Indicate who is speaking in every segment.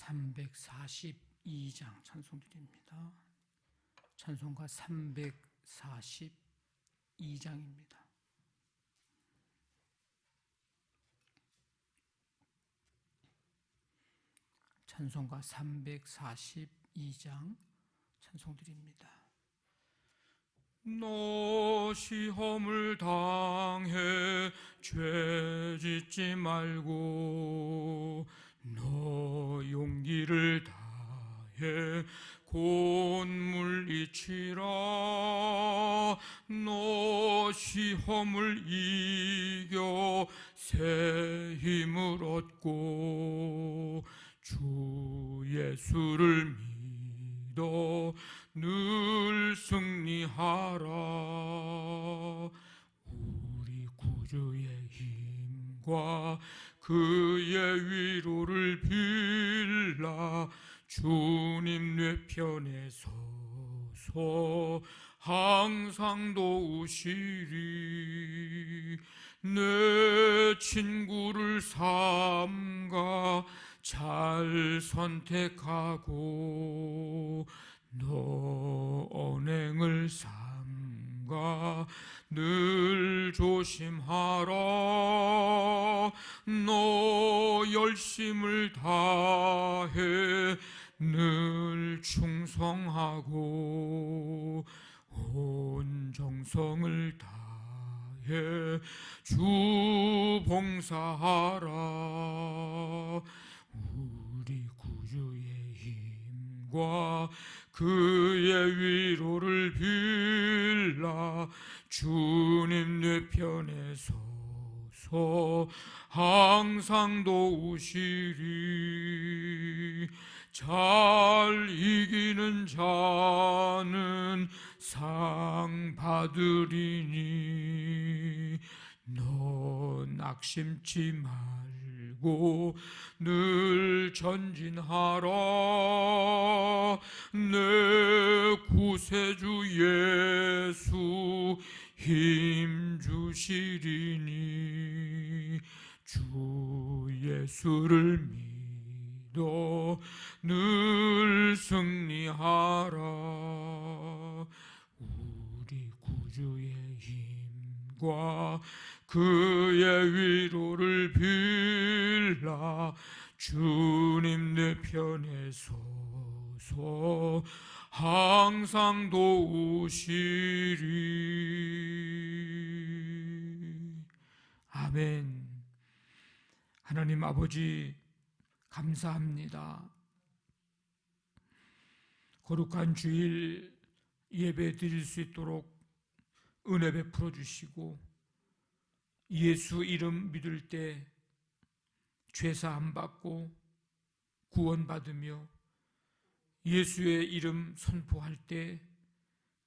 Speaker 1: 342장 찬송드립니다. 찬송가 342장입니다. 찬송가 342장 찬송드립니다. 너 시험을 당해 죄 짓지 말고 너 용기를 다해 곧 물리치라. 너 시험을 이겨 새 힘을 얻고 주 예수를 믿어 늘 승리하라. 우리 구주의 힘과 그의 위로를 빌라. 주님 내 편에 서서 항상 도우시리. 내 친구를 삼가 잘 선택하고 너 언행을 삼가 늘 조심하라. 너 열심을 다해 늘 충성하고 온 정성을 다해 주 봉사하라. 우리 구주의 힘과 그의 위로를 빌라. 주님 내 편에 서서 항상 도우시리. 잘 이기는 자는 상 받으리니 너 낙심치 말고 늘 전진하라. 내 구세주 예수 힘 주시리니 주 예수를 믿어 늘 승리하라. 우리 구주의 힘과 그의 위로를 빌라. 주님 내 편에 서서 항상 도우시리. 아멘. 하나님 아버지 감사합니다. 거룩한 주일 예배 드릴 수 있도록 은혜 베풀어 주시고 예수 이름 믿을 때 죄사함 받고 구원받으며 예수의 이름 선포할 때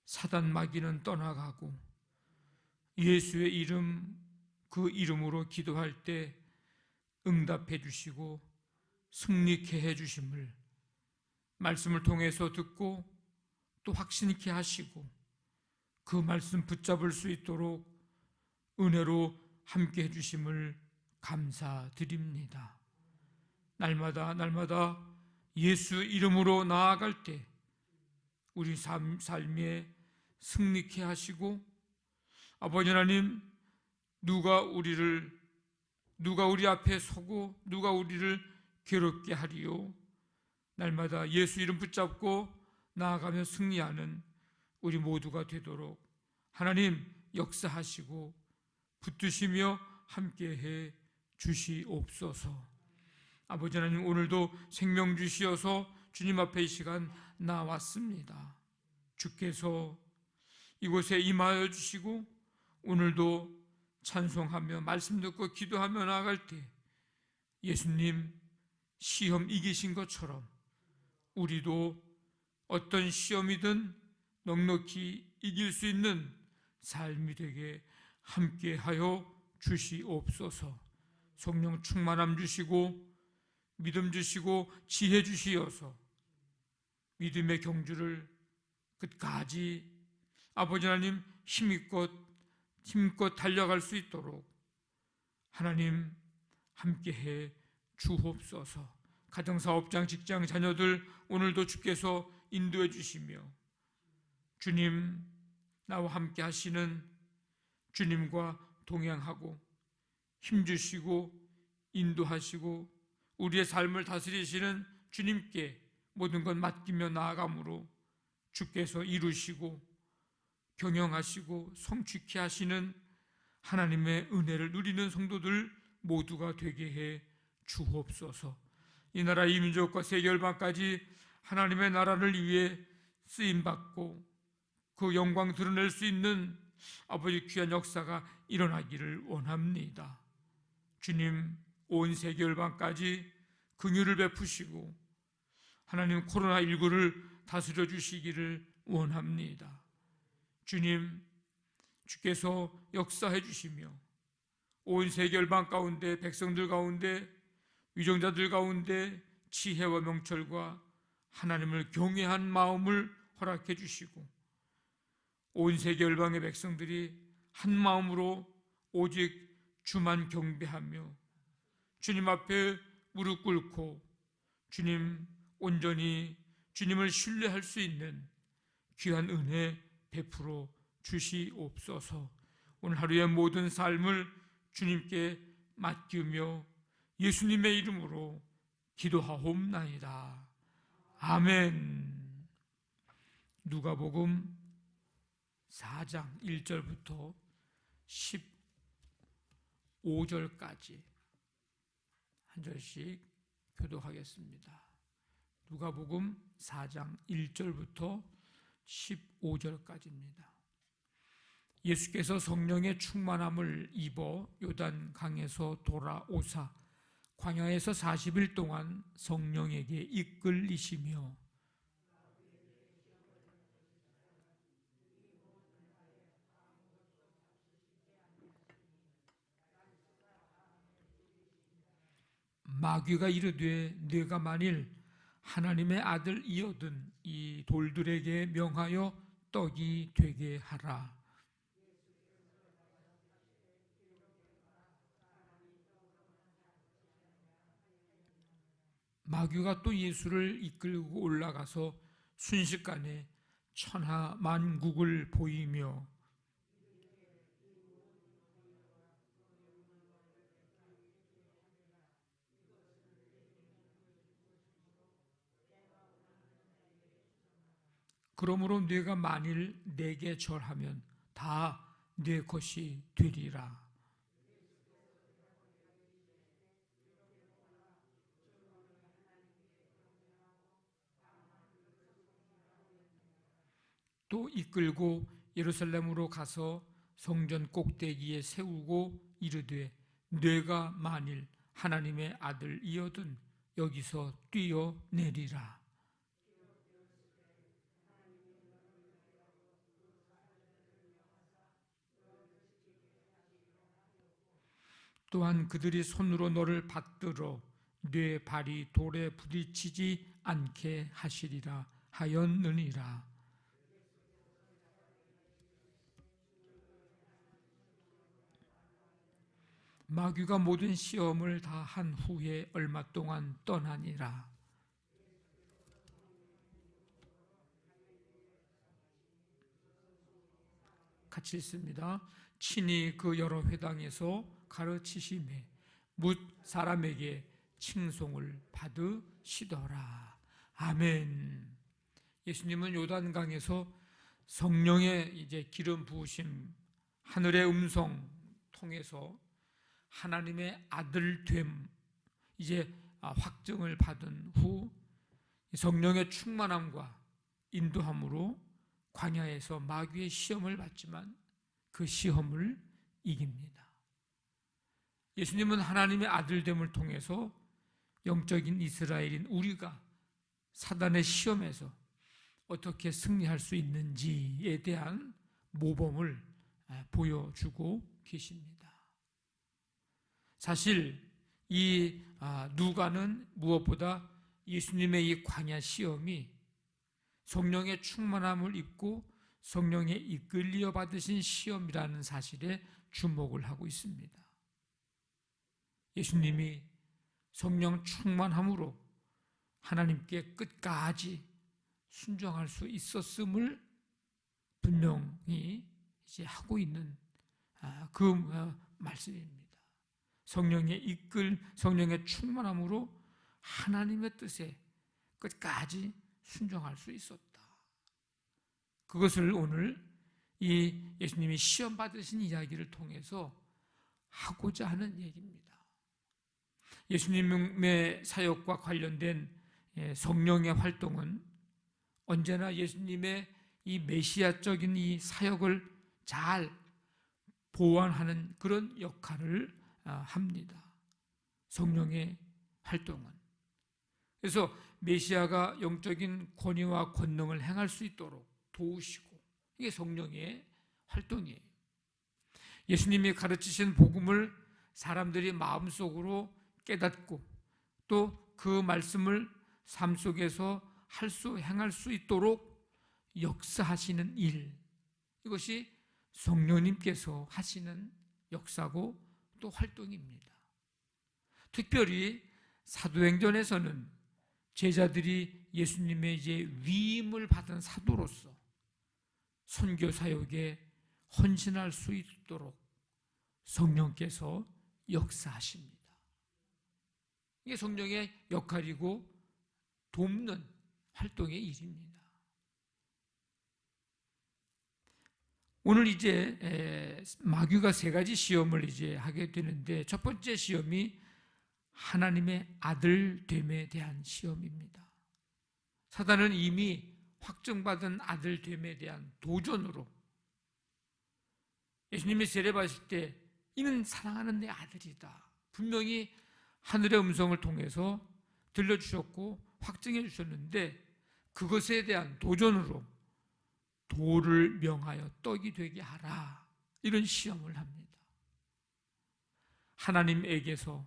Speaker 1: 사단 마귀는 떠나가고 예수의 이름 그 이름으로 기도할 때 응답해 주시고 승리케 해 주심을 말씀을 통해서 듣고 또 확신케 하시고 그 말씀 붙잡을 수 있도록 은혜로 함께 해주심을 감사드립니다. 날마다 예수 이름으로 나아갈 때 우리 삶에 승리케 하시고 아버지 하나님 누가 우리 앞에 서고 누가 우리를 괴롭게 하리요. 날마다 예수 이름 붙잡고 나아가며 승리하는 우리 모두가 되도록 하나님 역사하시고 붙드시며 함께해 주시옵소서. 아버지 하나님 오늘도 생명 주시어서 주님 앞에 이 시간 나왔습니다. 주께서 이곳에 임하여 주시고 오늘도 찬송하며 말씀 듣고 기도하며 나아갈 때 예수님 시험 이기신 것처럼 우리도 어떤 시험이든 넉넉히 이길 수 있는 삶이 되게 함께하여 주시옵소서. 성령 충만함 주시고 믿음 주시고 지혜 주시어서 믿음의 경주를 끝까지 아버지 하나님 힘껏 달려갈 수 있도록 하나님 함께해 주옵소서. 가정사업장, 직장, 자녀들 오늘도 주께서 인도해 주시며 주님 나와 함께 하시는 주님과 동행하고 힘주시고 인도하시고 우리의 삶을 다스리시는 주님께 모든 것 맡기며 나아감으로 주께서 이루시고 경영하시고 성취케 하시는 하나님의 은혜를 누리는 성도들 모두가 되게 해 주옵소서. 이 나라 이 민족과 세계 열방까지 하나님의 나라를 위해 쓰임받고 그 영광 드러낼 수 있는 아버지 귀한 역사가 일어나기를 원합니다. 주님, 온 세계 열방까지 긍휼을 베푸시고 하나님 코로나19를 다스려 주시기를 원합니다. 주님, 주께서 역사해 주시며 온 세계 열방 가운데 백성들 가운데 위정자들 가운데 지혜와 명철과 하나님을 경외한 마음을 허락해 주시고 온 세계 열방의 백성들이 한 마음으로 오직 주만 경배하며 주님 앞에 무릎 꿇고 주님 온전히 주님을 신뢰할 수 있는 귀한 은혜 베풀어 주시옵소서. 오늘 하루의 모든 삶을 주님께 맡기며 예수님의 이름으로 기도하옵나이다. 아멘. 누가복음 4장 1절부터 15절까지 한 절씩 교독하겠습니다. 누가복음 4장 1절부터 15절까지입니다. 예수께서 성령의 충만함을 입어 요단 강에서 돌아오사 광야에서 40일 동안 성령에게 이끌리시며 마귀가 이르되 네가 만일 하나님의 아들이거든 이 돌들에게 명하여 떡이 되게 하라. 마귀가 또 예수를 이끌고 올라가서 순식간에 천하 만국을 보이며 그러므로 네가 만일 내게 절하면 다 네 것이 되리라. 또 이끌고 예루살렘으로 가서 성전 꼭대기에 세우고 이르되 네가 만일 하나님의 아들이거든 여기서 뛰어내리라. 또한 그들이 손으로 너를 받들어 네 발이 돌에 부딪히지 않게 하시리라 하였느니라. 마귀가 모든 시험을 다 한 후에 얼마 동안 떠나니라. 같이 읽습니다. 친히 그 여러 회당에서 가르치심에 뭇 사람에게 칭송을 받으시더라. 아멘. 예수님은 요단강에서 성령의 이제 기름 부으심, 하늘의 음성 통해서 하나님의 아들됨 이제 확증을 받은 후 성령의 충만함과 인도함으로 광야에서 마귀의 시험을 받지만 그 시험을 이깁니다. 예수님은 하나님의 아들됨을 통해서 영적인 이스라엘인 우리가 사단의 시험에서 어떻게 승리할 수 있는지에 대한 모범을 보여주고 계십니다. 사실 이 누가는 무엇보다 예수님의 이 광야 시험이 성령의 충만함을 입고 성령에 이끌려 받으신 시험이라는 사실에 주목을 하고 있습니다. 예수님이 성령 충만함으로 하나님께 끝까지 순종할 수 있었음을 분명히 이제 하고 있는 그 말씀입니다. 성령의 성령의 충만함으로 하나님의 뜻에 끝까지 순종할 수 있었다. 그것을 오늘 이 예수님이 시험 받으신 이야기를 통해서 하고자 하는 얘기입니다. 예수님의 사역과 관련된 성령의 활동은 언제나 예수님의 이 메시아적인 이 사역을 잘 보완하는 그런 역할을 합니다. 성령의 활동은. 그래서 메시아가 영적인 권위와 권능을 행할 수 있도록 도우시고, 이게 성령의 활동이에요. 예수님이 가르치신 복음을 사람들이 마음속으로 깨닫고 또 그 말씀을 삶 속에서 행할 수 있도록 역사하시는 일, 이것이 성령님께서 하시는 역사고 또 활동입니다. 특별히 사도행전에서는 제자들이 예수님의 이제 위임을 받은 사도로서 선교 사역에 헌신할 수 있도록 성령께서 역사하십니다. 이게 성령의 역할이고 돕는 활동의 일입니다. 오늘 이제 마귀가 세 가지 시험을 이제 하게 되는데, 첫 번째 시험이 하나님의 아들 됨에 대한 시험입니다. 사단은 이미 확정받은 아들 됨에 대한 도전으로 예수님이 세례받으실 때 이는 사랑하는 내 아들이다, 분명히 하늘의 음성을 통해서 들려주셨고 확증해 주셨는데, 그것에 대한 도전으로 돌을 명하여 떡이 되게 하라, 이런 시험을 합니다. 하나님에게서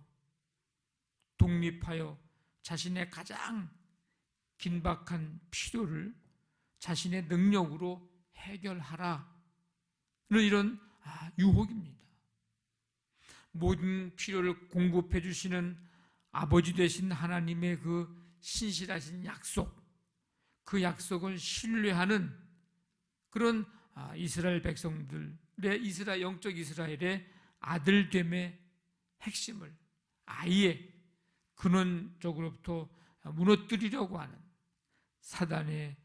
Speaker 1: 독립하여 자신의 가장 긴박한 필요를 자신의 능력으로 해결하라, 이런 유혹입니다. 모든 필요를 공급해 주시는 아버지 되신 하나님의 그 신실하신 약속, 그 약속을 신뢰하는 그런 이스라엘 백성들의 영적 이스라엘의 아들됨의 핵심을 아예 근원적으로부터 무너뜨리려고 하는 사단의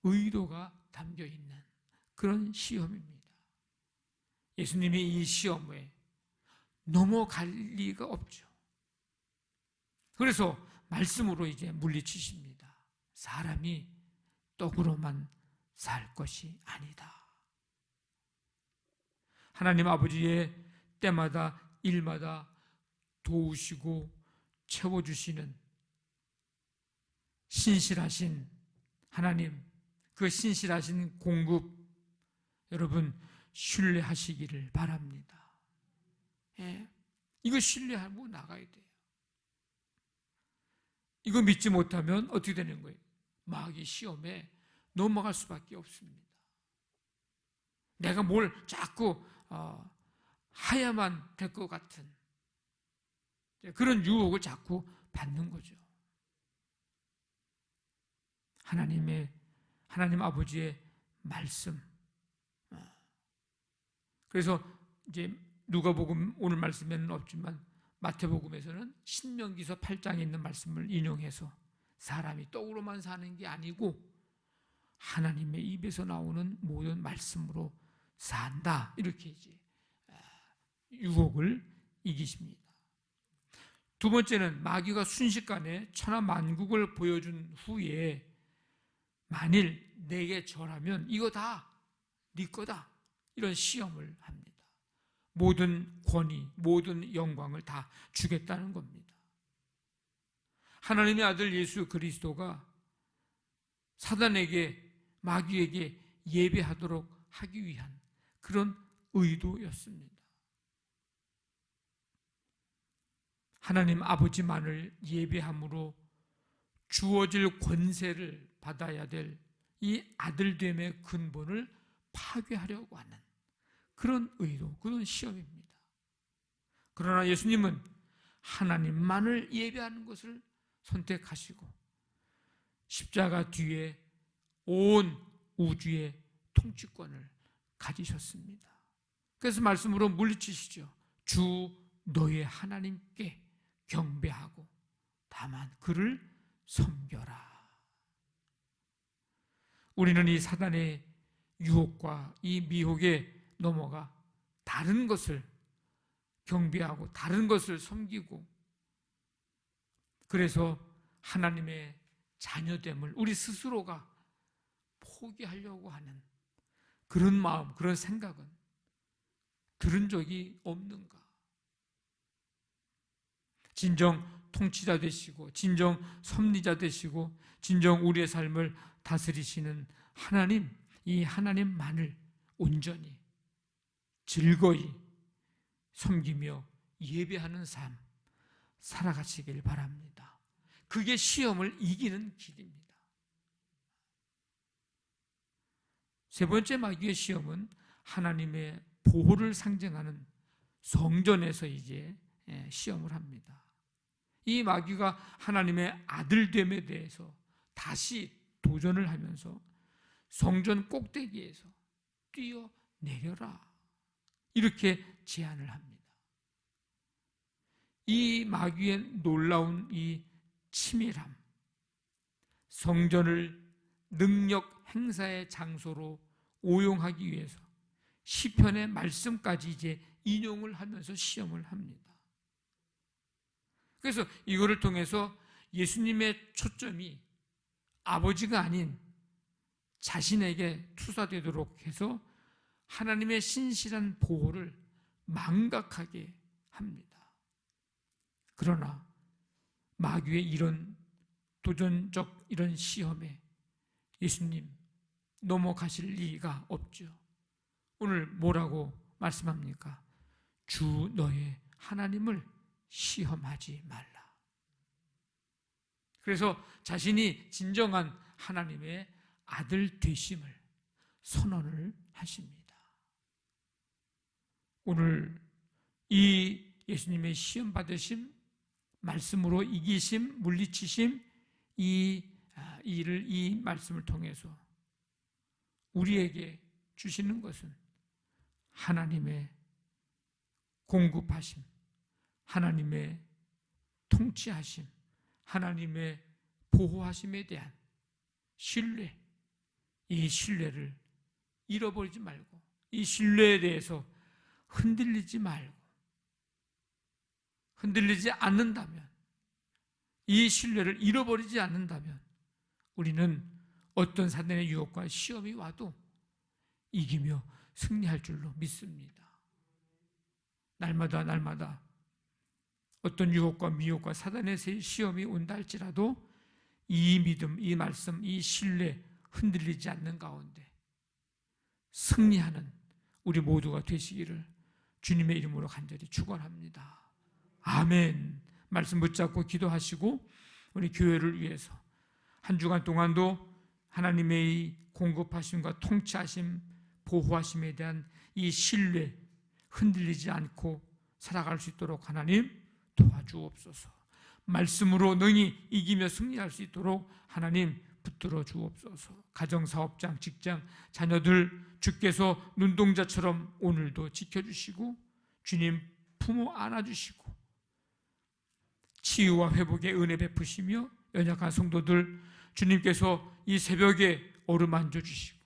Speaker 1: 의도가 담겨 있는 그런 시험입니다. 예수님이 이 시험에 넘어갈 리가 없죠. 그래서 말씀으로 이제 물리치십니다. 사람이 떡으로만 살 것이 아니다. 하나님 아버지의 때마다 일마다 도우시고 채워주시는 신실하신 하나님, 그 신실하신 공급, 여러분 신뢰하시기를 바랍니다. 이거 신뢰하고 나가야 돼요. 이거 믿지 못하면 어떻게 되는 거예요? 마귀 시험에 넘어갈 수밖에 없습니다. 내가 뭘 자꾸 해야만 될 것 같은 그런 유혹을 자꾸 받는 거죠. 하나님 아버지의 말씀. 그래서 이제 누가복음 오늘 말씀에는 없지만 마태복음에서는 신명기서 8장에 있는 말씀을 인용해서 사람이 떡으로만 사는 게 아니고 하나님의 입에서 나오는 모든 말씀으로 산다, 이렇게 이제 유혹을 이기십니다. 두 번째는 마귀가 순식간에 천하 만국을 보여준 후에 만일 내게 절하면 이거 다 네 거다, 이런 시험을 합니다. 모든 권위, 모든 영광을 다 주겠다는 겁니다. 하나님의 아들 예수 그리스도가 사단에게, 마귀에게 예배하도록 하기 위한 그런 의도였습니다. 하나님 아버지만을 예배함으로 주어질 권세를 받아야 될 이 아들됨의 근본을 파괴하려고 하는 그런 의도, 그런 시험입니다. 그러나 예수님은 하나님만을 예배하는 것을 선택하시고 십자가 뒤에 온 우주의 통치권을 가지셨습니다. 그래서 말씀으로 물리치시죠. 주 너의 하나님께 경배하고 다만 그를 섬겨라. 우리는 이 사단의 유혹과 이 미혹에 넘어가 다른 것을 경배하고 다른 것을 섬기고, 그래서 하나님의 자녀됨을 우리 스스로가 포기하려고 하는 그런 마음, 그런 생각은 들은 적이 없는가? 진정 통치자 되시고 진정 섭리자 되시고 진정 우리의 삶을 다스리시는 하나님, 이 하나님만을 온전히 즐거이 섬기며 예배하는 삶 살아가시길 바랍니다. 그게 시험을 이기는 길입니다. 세 번째 마귀의 시험은 하나님의 보호를 상징하는 성전에서 이제 시험을 합니다. 이 마귀가 하나님의 아들됨에 대해서 다시 도전을 하면서 성전 꼭대기에서 뛰어내려라, 이렇게 제안을 합니다. 이 마귀의 놀라운 이 치밀함, 성전을 능력 행사의 장소로 오용하기 위해서 시편의 말씀까지 이제 인용을 하면서 시험을 합니다. 그래서 이거를 통해서 예수님의 초점이 아버지가 아닌 자신에게 투사되도록 해서 하나님의 신실한 보호를 망각하게 합니다. 그러나 마귀의 이런 도전적 이런 시험에 예수님 넘어가실 리가 없죠. 오늘 뭐라고 말씀합니까? 주 너의 하나님을 시험하지 말라. 그래서 자신이 진정한 하나님의 아들 되심을 선언을 하십니다. 오늘 이 예수님의 시험 받으심, 말씀으로 이기심, 물리치심, 이 말씀을 통해서 우리에게 주시는 것은 하나님의 공급하심, 하나님의 통치하심, 하나님의 보호하심에 대한 신뢰, 이 신뢰를 잃어버리지 말고, 이 신뢰에 대해서 흔들리지 말고, 흔들리지 않는다면, 이 신뢰를 잃어버리지 않는다면 우리는 어떤 사단의 유혹과 시험이 와도 이기며 승리할 줄로 믿습니다. 날마다 어떤 유혹과 미혹과 사단의 시험이 온다 할지라도 이 믿음, 이 말씀, 이 신뢰 흔들리지 않는 가운데 승리하는 우리 모두가 되시기를 주님의 이름으로 간절히 축원합니다. 아멘. 말씀 붙잡고 기도하시고 우리 교회를 위해서 한 주간 동안도 하나님의 이 공급하심과 통치하심, 보호하심에 대한 이 신뢰 흔들리지 않고 살아갈 수 있도록 하나님 도와주옵소서. 말씀으로 능히 이기며 승리할 수 있도록 하나님 붙들어 주옵소서. 가정사업장, 직장, 자녀들 주께서 눈동자처럼 오늘도 지켜주시고 주님 품어 안아주시고 치유와 회복의 은혜 베푸시며 연약한 성도들 주님께서 이 새벽에 어루만져 주시고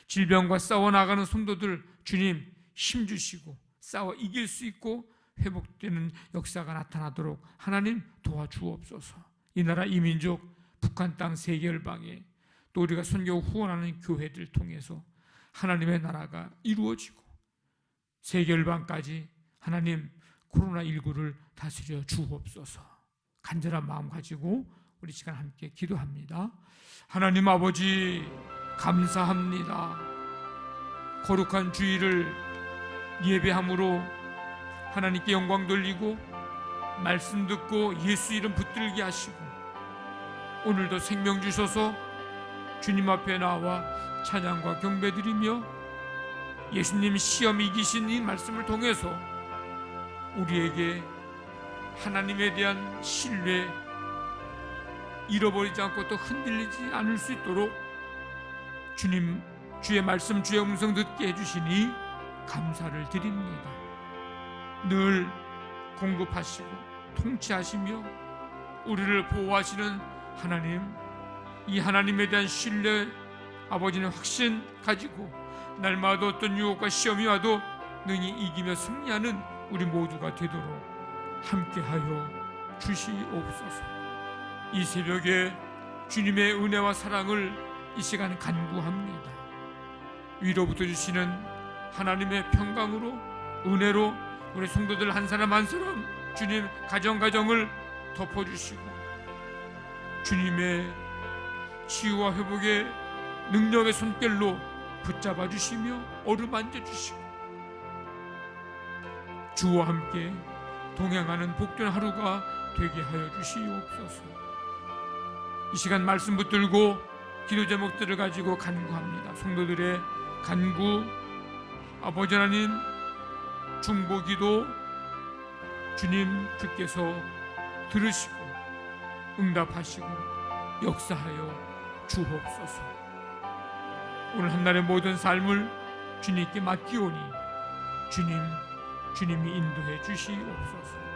Speaker 1: 질병과 싸워나가는 성도들 주님 힘주시고 싸워 이길 수 있고 회복되는 역사가 나타나도록 하나님 도와주옵소서. 이 나라 이 민족 북한 땅 세계열방에 또 우리가 선교 후원하는 교회들 통해서 하나님의 나라가 이루어지고 세계열방까지 하나님 코로나19를 다스려 주옵소서. 간절한 마음 가지고 우리 시간 함께 기도합니다. 하나님 아버지 감사합니다. 거룩한 주일을 예배함으로 하나님께 영광 돌리고 말씀 듣고 예수 이름 붙들게 하시고 오늘도 생명 주셔서 주님 앞에 나와 찬양과 경배드리며 예수님 시험 이기신 이 말씀을 통해서 우리에게 하나님에 대한 신뢰, 잃어버리지 않고 또 흔들리지 않을 수 있도록 주님 주의 말씀 주의 음성 듣게 해주시니 감사를 드립니다. 늘 공급하시고 통치하시며 우리를 보호하시는 하나님, 이 하나님에 대한 신뢰, 아버지는 확신 가지고 날마다 어떤 유혹과 시험이 와도 능히 이기며 승리하는 우리 모두가 되도록 함께하여 주시옵소서. 이 새벽에 주님의 은혜와 사랑을 이 시간 간구합니다. 위로부터 주시는 하나님의 평강으로 은혜로 우리 성도들 한 사람 한 사람 주님 가정을 덮어주시고 주님의 치유와 회복의 능력의 손길로 붙잡아 주시며 어루만져 주시고 주와 함께 동행하는 복된 하루가 되게 하여 주시옵소서. 이 시간 말씀 붙들고 기도 제목들을 가지고 간구합니다. 성도들의 간구, 아버지 하나님 중보기도 주님 주께서 들으시고 응답하시고 역사하여 주옵소서. 오늘 한날의 모든 삶을 주님께 맡기오니 주님이 인도해 주시옵소서.